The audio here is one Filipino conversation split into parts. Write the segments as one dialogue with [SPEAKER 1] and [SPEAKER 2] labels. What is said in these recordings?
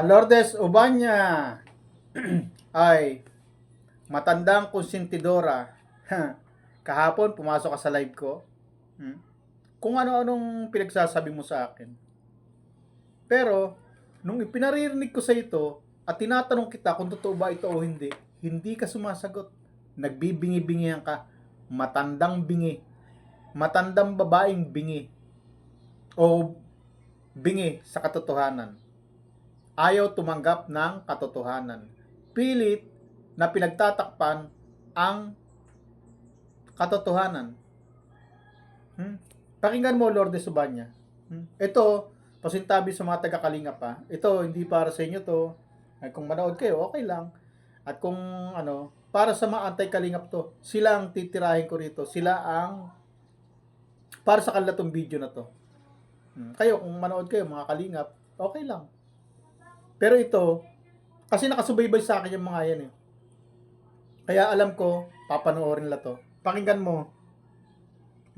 [SPEAKER 1] Lourdes Ubanya ay matandang konsentidora. Kahapon pumasok ka sa live ko. Hmm? Kung ano-anong pinagsasabi mo sa akin. Pero nung ipinaririnig ko sa ito at tinatanong kita kung totoo ba ito o hindi, hindi ka sumasagot. Nagbibingi-bingihan ka. Matandang bingi. Matandang babaeng bingi o bingi sa katotohanan. Ayaw tumanggap ng katotohanan. Pilit na pinagtatakpan ang katotohanan. Pakinggan mo, Lord de Subanya. Ito, pasintabi sa mga taga-kalinga pa. Ito, hindi para sa inyo to. Ay, kung manood kayo, okay lang. At kung para sa mga anti-kalingap to, sila ang titirahin ko rito. Sila ang, para sa kanila tong video na to. Kayo, kung manood kayo, mga kalingap, okay lang. Pero ito, kasi nakasubaybay sa akin yung mga yan eh. Kaya alam ko, papanoorin nila to. Pakinggan mo,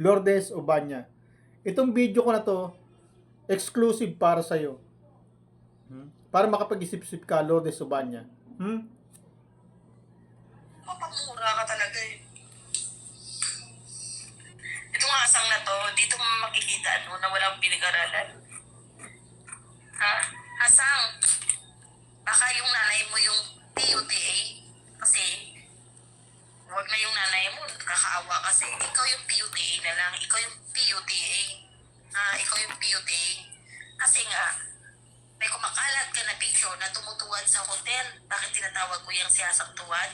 [SPEAKER 1] Lourdes Ubanya. Itong video ko na to, exclusive para sa'yo. Para makapag-isip-isip ka, Lourdes Ubanya.
[SPEAKER 2] Mapamura ka talaga eh. Itong asang na to, dito mo makikita na walang pinag-aralan. Ha? Asang, baka yung nanay mo yung PUTA. Kasi, huwag na yung nanay mo, kakaawa kasi. Ikaw yung PUTA na lang. Ikaw yung PUTA. Ikaw yung PUTA. Kasi nga, may kumakalat ka na picture na tumutuwad sa hotel. Bakit tinatawag ko yung siyasang tuwad?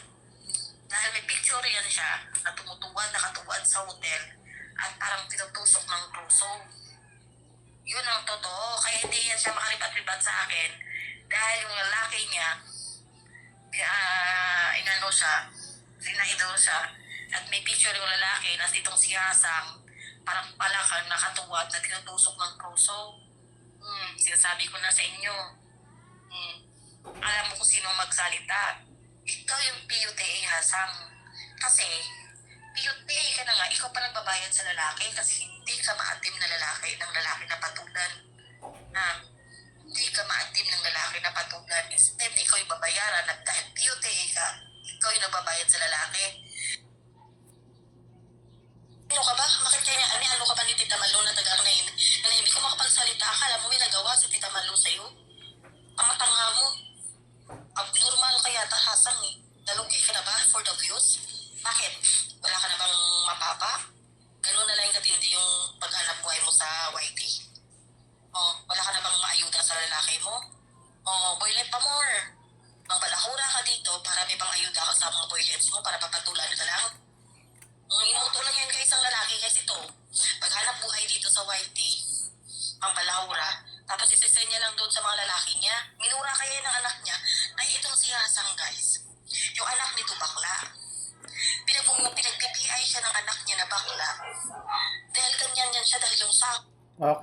[SPEAKER 2] Dahil may picture yan siya na tumutuwad, nakatuwad sa hotel at parang tinutusok ng puso. Yun ang totoo. Kaya hindi yan siya makaribat-ribat sa akin dahil yung lalaki niya, inano siya, sinaidol siya at may picture yung lalaki na itong siyasang parang palakang nakatuwad na tinutusok ng puso. Sinasabi ko na sa inyo. Alam mo kung sino magsalita. Ikaw yung PUTA, Hasang. Kasi, PUTA ka na nga, ikaw pa nagbabayad sa lalaki kasi hindi ka maatim na lalaki ng lalaki na patulan. Hindi ka maatim ng lalaki na patulan. Instead, ikaw yung babayaran at dahil PUTA ka, ikaw yung nagbabayad sa lalaki. Ano ka ba? Bakit kaya ano ka ba ni Tita Malu na taga-Arnain? Na hindi ko makapagsalita ka, alam mo may nagawa si Tita Malu sa'yo? Ang tanga mo. Abnormal kaya tahasang eh. Nalugi ka na ba for the views? Bakit? Wala ka na bang mapapa? Ganun na lang katindi yung paghanap buhay mo sa YT? Wala ka na bang maayuda sa lalaki mo? Boylet pa more. Mang balahura ka dito para may pang ayuda ka sa mga boylets mo para papatulan ka lang. Inuutulan yan kay isang lalaki kasi ito. Paghanap buhay dito sa YT, mang balahura, tapos isisend lang doon sa mga lalaki niya. Minura kaya ng anak niya. Ay, itong si Hasang, guys. Yung anak nito bakla. Pinag-PPI siya ng anak niya na bakla. Dahil ganyan yan siya dahil yung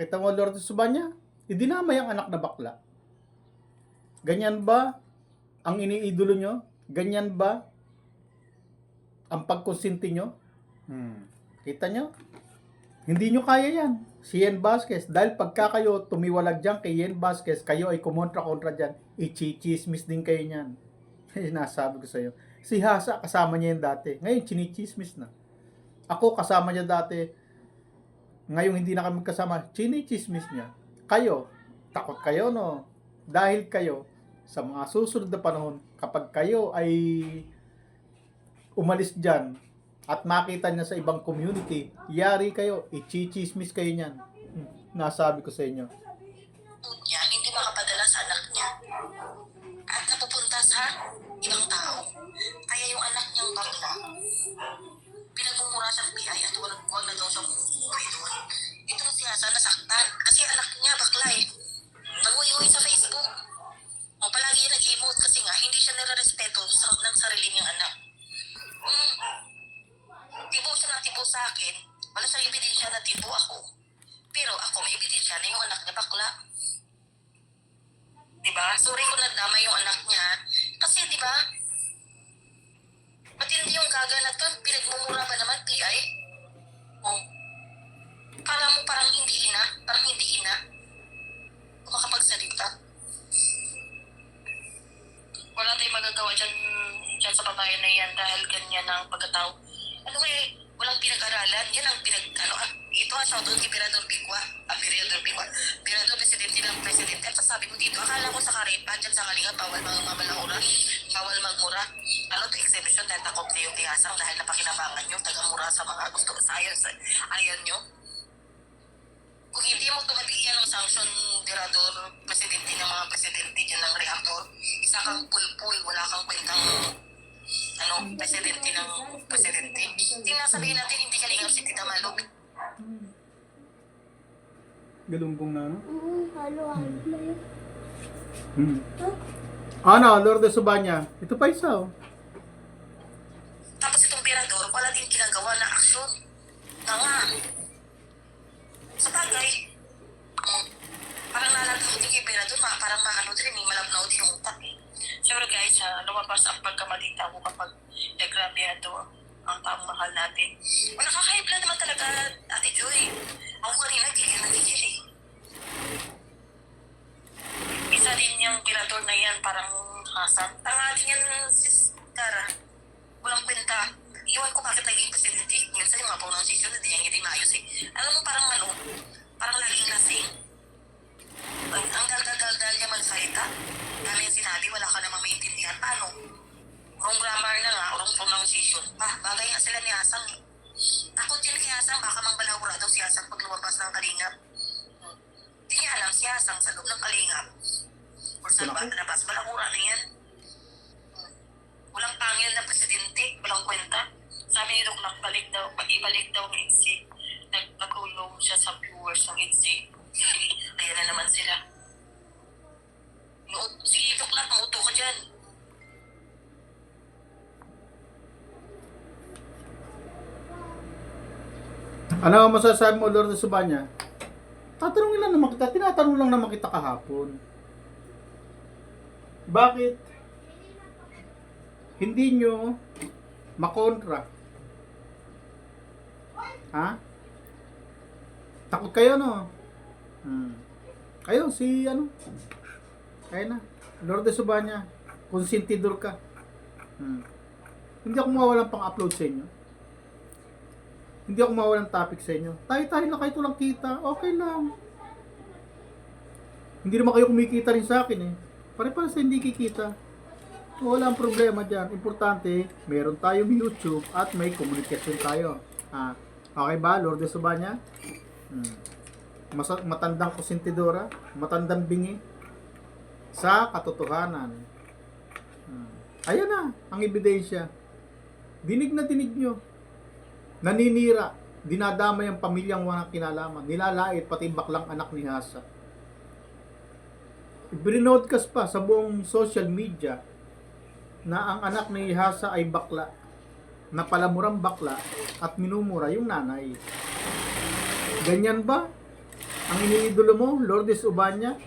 [SPEAKER 1] kita mo, Lord Subanya? Idinamay ang anak na bakla. Ganyan ba ang iniidolo nyo? Ganyan ba ang pagkonsinti nyo? Kita nyo? Hindi nyo kaya yan. Si Yen Vasquez, dahil pagka kayo tumiwalag dyan kay Yen Vasquez, kayo ay kumontra-kontra dyan, ichichismis din kayo niyan. Nasabi ko sa'yo. Si Hasa, kasama niya yan dati. Ngayon, chinichismis na. Ako, kasama niya dati. Ngayon, hindi na kami kasama. Chinichismis niya. Kayo, takot kayo, no? Dahil kayo, sa mga susunod na panahon, kapag kayo ay umalis dyan, at makita niya sa ibang community, yari kayo, ichichismis kayo niyan. Nasabi ko sa inyo.
[SPEAKER 2] niya hindi makapadala sa anak niya. At napupunta sa ibang tao. Kaya yung anak niyang bakla, pinagmumura sa FBI at wag na daw siyang umuwi doon. Itong si Hasan nasaktan kasi anak niya bakla eh. Nag-uwi sa Facebook. Palagi nag-emote kasi nga hindi siya nire-respeto ng sarili niyang anak. Tibo siya ng tibo sa akin. Wala siyang ebidensya na tibo ako. Pero ako may ebidensya na yung anak niya bakla. Diba? Sorry kung nagdama yung anak niya. Kasi diba, matindi yung gaga na to. Pinagmumura ba naman, PI? Kala mo parang hindi ina? Parang hindi ina? Kung makapagsalita? Wala tayong magagawa dyan sa babae na yan dahil ganyan ang pagkatao. Ano kaya, walang pinag-aralan. Yan ang ito ang shoutout kay Pirador Bicua. Pirador Presidente ng Presidente. At sabi ko dito, akala ko sa Karepa, dyan sa Kalinga, bawal mamalahura, bawal magmura. Ano to exemption dahil takot kayo kay Asang dahil napakinabangan nyo, taga-mura sa mga gusto sa ayaw nyo. Kung hindi mo tumabigyan ng sanction, Pirador Presidente ng mga presidente dyan ng reactor, isa kang pulpul, wala kang kwentang presidente ng presidente. Tingnan sabihin natin, hindi kalingap si Tita Malog.
[SPEAKER 1] Galumbong na, no?
[SPEAKER 3] Halo-halo na yun.
[SPEAKER 1] Ano, Lourdes Subanya? Ito pa isa, oh.
[SPEAKER 2] Tapos itong Pirador, wala din ginagawa na aksyon. Nga. Sa bagay, parang nalagay din kay Pirador, parang maano din, malabnaw din yung utak eh. Siyempre guys, lumabas ang pagkamalita ko kapag nagrabyado ang taong mahal natin. O nakakaibla naman talaga, Ate Joy. Ako kanina, gigil eh. Isa din yung Pirador na yan, parang hasang. Tanga din yan, sis Cara. Walang kwenta. Iwan ko bakit naging presidente. Minsan yung mga pronunciation na hindi maayos eh. Alam mo parang parang laging lasing. Ang gal-gal niya magsalita. Dami yung sinabi, wala ka namang maintindihan. Paano? Wrong grammar na nga, wrong pronunciation. Bagay nga sila ni Asang. Takot yun kay Asang, baka mangbalahura daw si Asang pag lumabas ng Kalingap. Hindi niya alam si Asang sa loob ng Kalingap. Or saan ba nalabas? Balahura na yan. Walang pangil na presidente, walang kwenta. Sabi ni Doc, ibalik daw ng ITSE. Nagpatulong siya sa viewers ng ITSE. Ayan na naman sila. Sige, Doc, mauto ka dyan.
[SPEAKER 1] Ano ang masasabi mo, Lourdes Subanya? Tinatanong lang naman kita kahapon. Bakit hindi nyo makontra? Ha? Takot kayo, no? Kayo, kaya na. Lourdes Subanya, konsentidor ka. Hindi ako mawawalan pang-upload sa inyo. Hindi ako mawawalan topic sa inyo. Tayo-tayo lang, kayo lang kita. Okay lang. Hindi naman kayo kumikita rin sa akin eh. Pare-pare sa hindi kikita. Walang problema dyan. Importante, meron tayong YouTube at may komunikasyon tayo. Okay ba, Lourdes Subanya? Matandang konsentidora, matandang bingi sa katotohanan. Ayan na, ang ebidensya. Dinig na dinig nyo. Naninira, dinadamay ang pamilyang walang kinalaman, nilalait pati baklang anak ni Hasa. Ibrinodcast pa sa buong social media na ang anak ni Hasa ay bakla, na palamurang bakla at minumura yung nanay. Ganyan ba ang iniidolo mo, Lourdes Ubanya?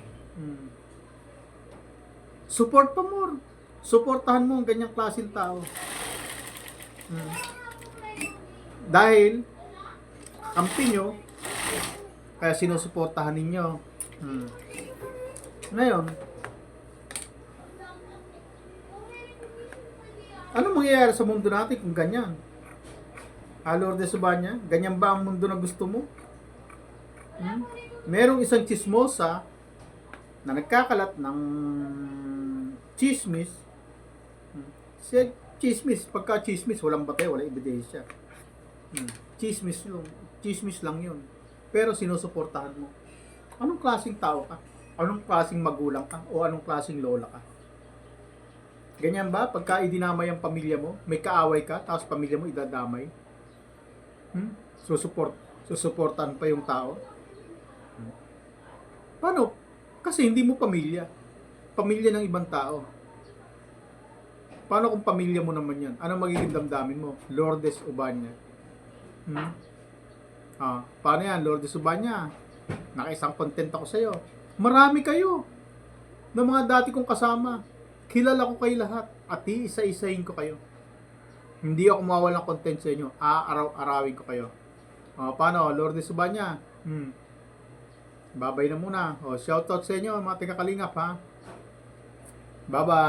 [SPEAKER 1] Support pa more. Suportahan mo ang ganyang klaseng tao. Dahil kampi nyo, kaya sinusuportahan ninyo. Ngayon, ano mangyayari sa mundo natin kung ganyan? Lourdes Subanya, ganyan ba ang mundo na gusto mo? Merong isang chismosa na nagkakalat ng chismis. Siya chismis, pagka chismis, walang batay, walang ebidensya. Chismis lang yun. Pero sinusuportahan mo. Anong klaseng tao ka? Anong klaseng magulang ka? O anong klaseng lola ka? Ganyan ba? Pagka idinamay ang pamilya mo, may kaaway ka, tapos pamilya mo idadamay? Susuportahan pa yung tao? Paano? Kasi hindi mo pamilya. Pamilya ng ibang tao. Paano kung pamilya mo naman yan? Anong magiging damdamin mo? Lourdes Ubanya. Paano yan, Lourdes Ubanya? Nakaisang content ako sa'yo. Marami kayo ng mga dati kong kasama. Kilala ko kayo lahat at iisa-isahin ko kayo. Hindi ako mawawalan ng content sa inyo. Aaraw-arawin ko kayo. Paano, Lourdes Ubanya? Babay na muna. Shoutout sa inyo, mga taga-Kalingap, ha? Bye-bye.